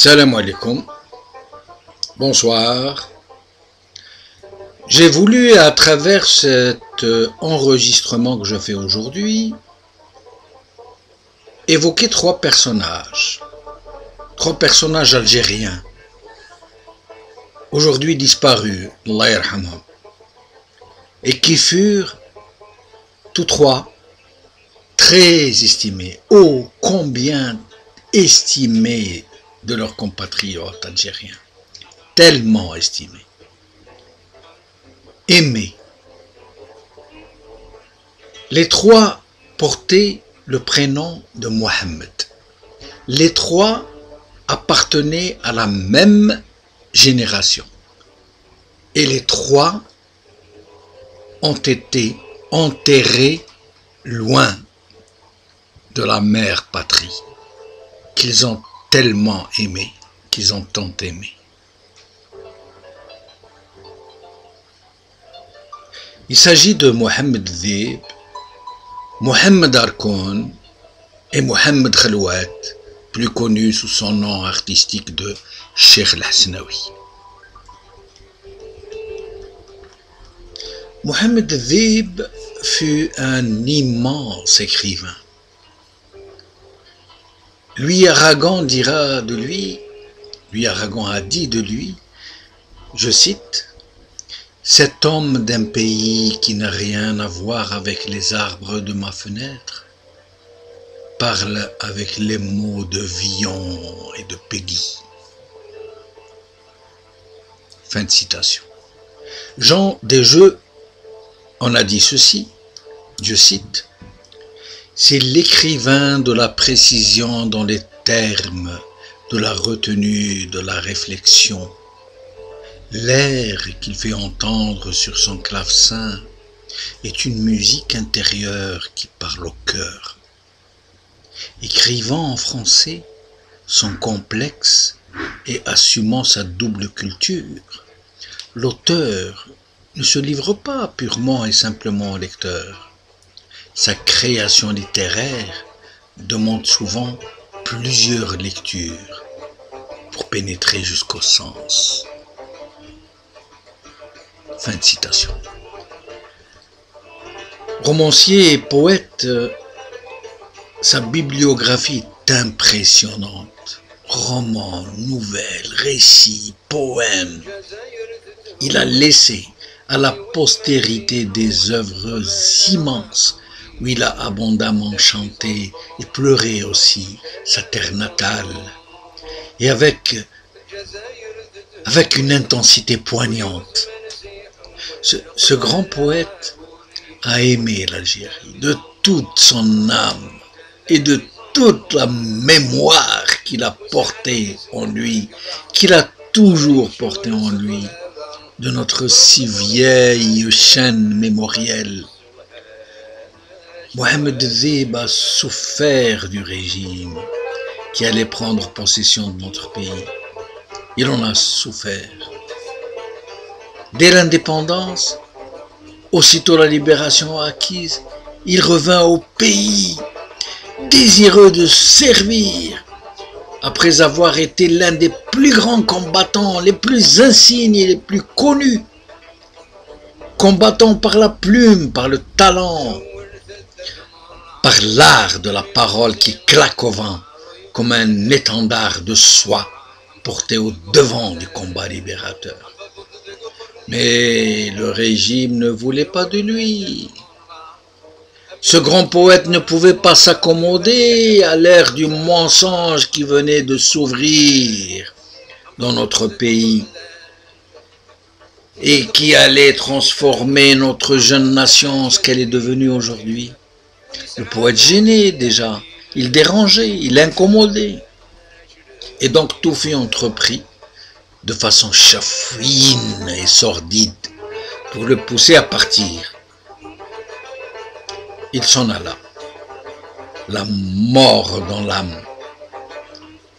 Salam alaikum, bonsoir. J'ai voulu, à travers cet enregistrement que je fais aujourd'hui, évoquer trois personnages algériens, aujourd'hui disparus, Allah yarhamhum, et qui furent tous trois très estimés, ô combien estimés de leurs compatriotes algériens, tellement estimés, aimés. Les trois portaient le prénom de Mohammed. Les trois appartenaient à la même génération. Et les trois ont été enterrés loin de la mère patrie qu'ils ont tellement aimé, qu'ils ont tant aimé. Il s'agit de Mohamed Dhib, Mohamed Arkoun et Mohamed Khalouat, plus connu sous son nom artistique de Cheikh El-Hasnaoui. Mohamed Dhib fut un immense écrivain. Louis Aragon a dit de lui, je cite, « Cet homme d'un pays qui n'a rien à voir avec les arbres de ma fenêtre parle avec les mots de Villon et de Peggy. » Fin de citation. Jean Desjeux en a dit ceci, je cite, « C'est l'écrivain de la précision dans les termes, de la retenue, de la réflexion. L'air qu'il fait entendre sur son clavecin est une musique intérieure qui parle au cœur. Écrivant en français, sans complexe et assumant sa double culture, l'auteur ne se livre pas purement et simplement au lecteur. Sa création littéraire demande souvent plusieurs lectures pour pénétrer jusqu'au sens. Fin de citation. Romancier et poète, sa bibliographie est impressionnante. Romans, nouvelles, récits, poèmes. Il a laissé à la postérité des œuvres immenses où il a abondamment chanté et pleuré aussi sa terre natale, et avec une intensité poignante. Ce grand poète a aimé l'Algérie de toute son âme et de toute la mémoire qu'il a portée en lui, qu'il a toujours portée en lui, de notre si vieille chaîne mémorielle. Mohamed Dhib a souffert du régime qui allait prendre possession de notre pays. Il en a souffert. Dès l'indépendance, aussitôt la libération acquise, il revint au pays, désireux de servir, après avoir été l'un des plus grands combattants, les plus insignes et les plus connus, combattant par la plume, par le talent, par l'art de la parole qui claque au vent comme un étendard de soie porté au devant du combat libérateur. Mais le régime ne voulait pas de lui. Ce grand poète ne pouvait pas s'accommoder à l'ère du mensonge qui venait de s'ouvrir dans notre pays et qui allait transformer notre jeune nation en ce qu'elle est devenue aujourd'hui. Le poète gênait déjà, il dérangeait, il incommodait. Et donc tout fut entrepris de façon chafouine et sordide pour le pousser à partir. Il s'en alla, la mort dans l'âme,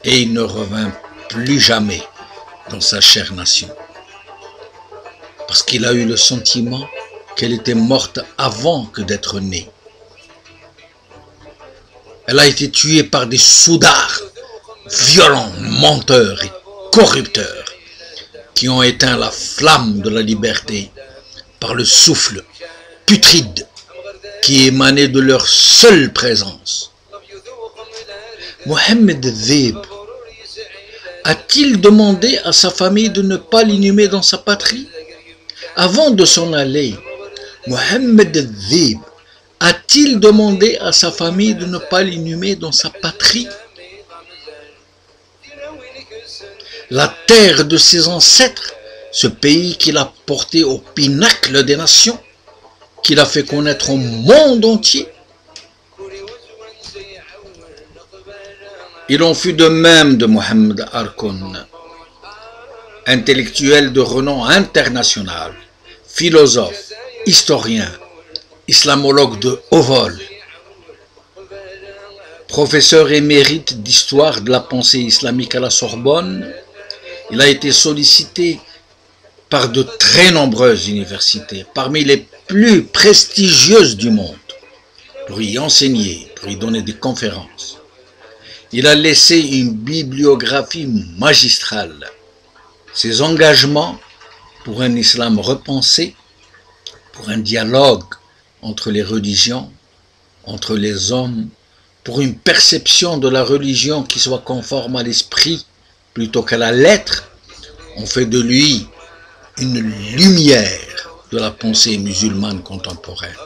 et il ne revint plus jamais dans sa chère nation, parce qu'il a eu le sentiment qu'elle était morte avant que d'être née. Elle a été tuée par des soudards violents, menteurs et corrupteurs qui ont éteint la flamme de la liberté par le souffle putride qui émanait de leur seule présence. Mohamed Dhib a-t-il demandé à sa famille de ne pas l'inhumer dans sa patrie? Avant de s'en aller, Mohamed Dhib a-t-il demandé à sa famille de ne pas l'inhumer dans sa patrie? La terre de ses ancêtres, ce pays qu'il a porté au pinacle des nations, qu'il a fait connaître au monde entier. Il en fut de même de Mohamed Harkoun, intellectuel de renom international, philosophe, historien, islamologue de haut vol, professeur émérite d'histoire de la pensée islamique à la Sorbonne. Il a été sollicité par de très nombreuses universités, parmi les plus prestigieuses du monde, pour y enseigner, pour y donner des conférences. Il a laissé une bibliographie magistrale. Ses engagements pour un islam repensé, pour un dialogue entre les religions, entre les hommes, pour une perception de la religion qui soit conforme à l'esprit plutôt qu'à la lettre, ont fait de lui une lumière de la pensée musulmane contemporaine.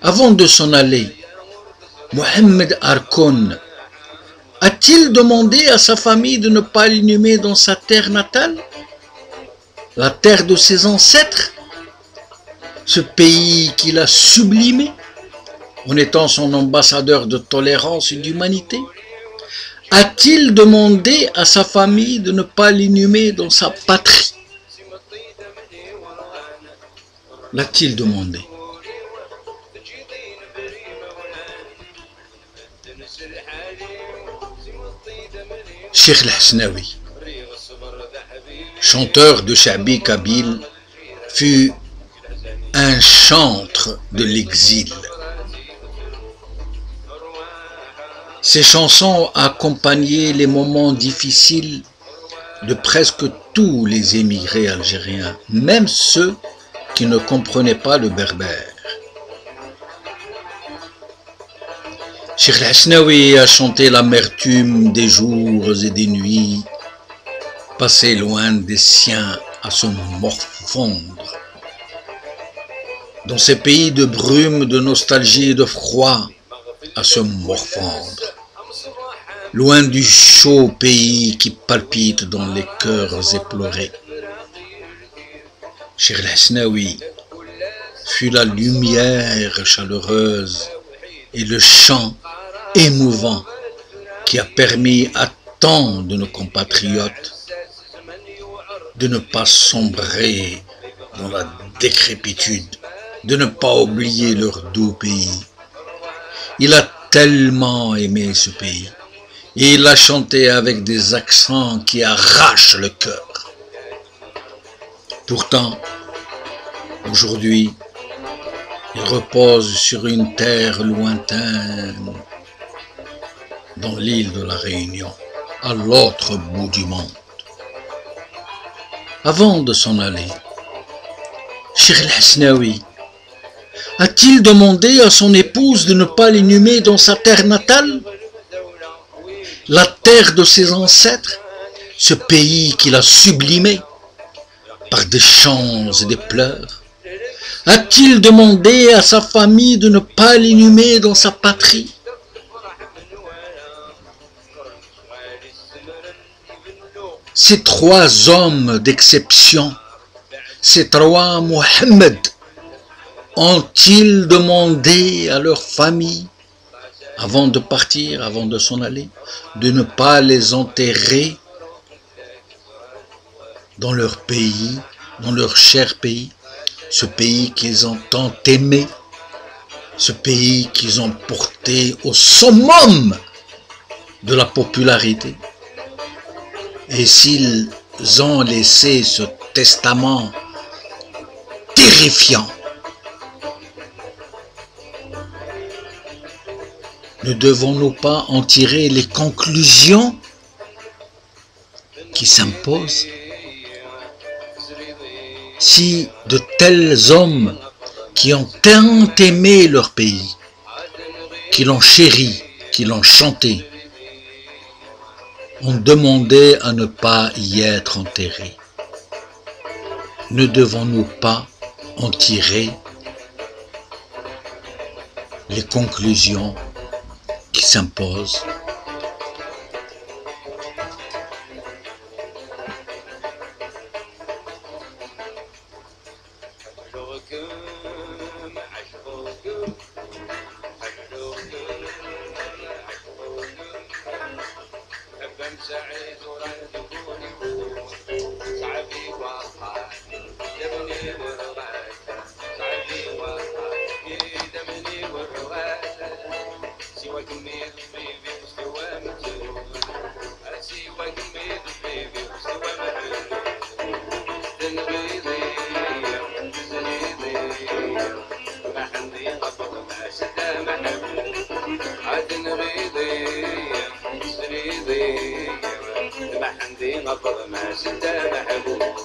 Avant de s'en aller, Mohamed Harkoun a-t-il demandé à sa famille de ne pas l'inhumer dans sa terre natale, la terre de ses ancêtres, ce pays qu'il a sublimé en étant son ambassadeur de tolérance et d'humanité? A-t-il demandé à sa famille de ne pas l'inhumer dans sa patrie? L'a-t-il demandé? Cheikh El-Hasnaoui, chanteur de Shabi Kabyle, fut un chantre de l'exil. Ses chansons accompagnaient les moments difficiles de presque tous les émigrés algériens, même ceux qui ne comprenaient pas le berbère. Cheikh El-Hasnaoui a chanté l'amertume des jours et des nuits, passé loin des siens à se morfondre. Dans ces pays de brume, de nostalgie et de froid, à se morfondre. Loin du chaud pays qui palpite dans les cœurs éplorés. Cheikh El-Hasnaoui fut la lumière chaleureuse et le chant émouvant qui a permis à tant de nos compatriotes de ne pas sombrer dans la décrépitude, de ne pas oublier leur doux pays. Il a tellement aimé ce pays et il l'a chanté avec des accents qui arrachent le cœur. Pourtant, aujourd'hui, il repose sur une terre lointaine, dans l'île de la Réunion, à l'autre bout du monde. Avant de s'en aller, Cheikh El-Hasnaoui a-t-il demandé à son épouse de ne pas l'inhumer dans sa terre natale, la terre de ses ancêtres, ce pays qu'il a sublimé par des chants et des pleurs? A-t-il demandé à sa famille de ne pas l'inhumer dans sa patrie? Ces trois hommes d'exception, ces trois Mohammed, ont-ils demandé à leur famille, avant de partir, avant de s'en aller, de ne pas les enterrer dans leur pays, dans leur cher pays, ce pays qu'ils ont tant aimé, ce pays qu'ils ont porté au summum de la popularité? Et s'ils ont laissé ce testament terrifiant, ne devons-nous pas en tirer les conclusions qui s'impose, si de tels hommes qui ont tant aimé leur pays, qui l'ont chéri, qui l'ont chanté, ont demandé à ne pas y être enterrés, ne devons-nous pas en tirer les conclusions qui s'imposent? ما عندي غفر ما شد محبوب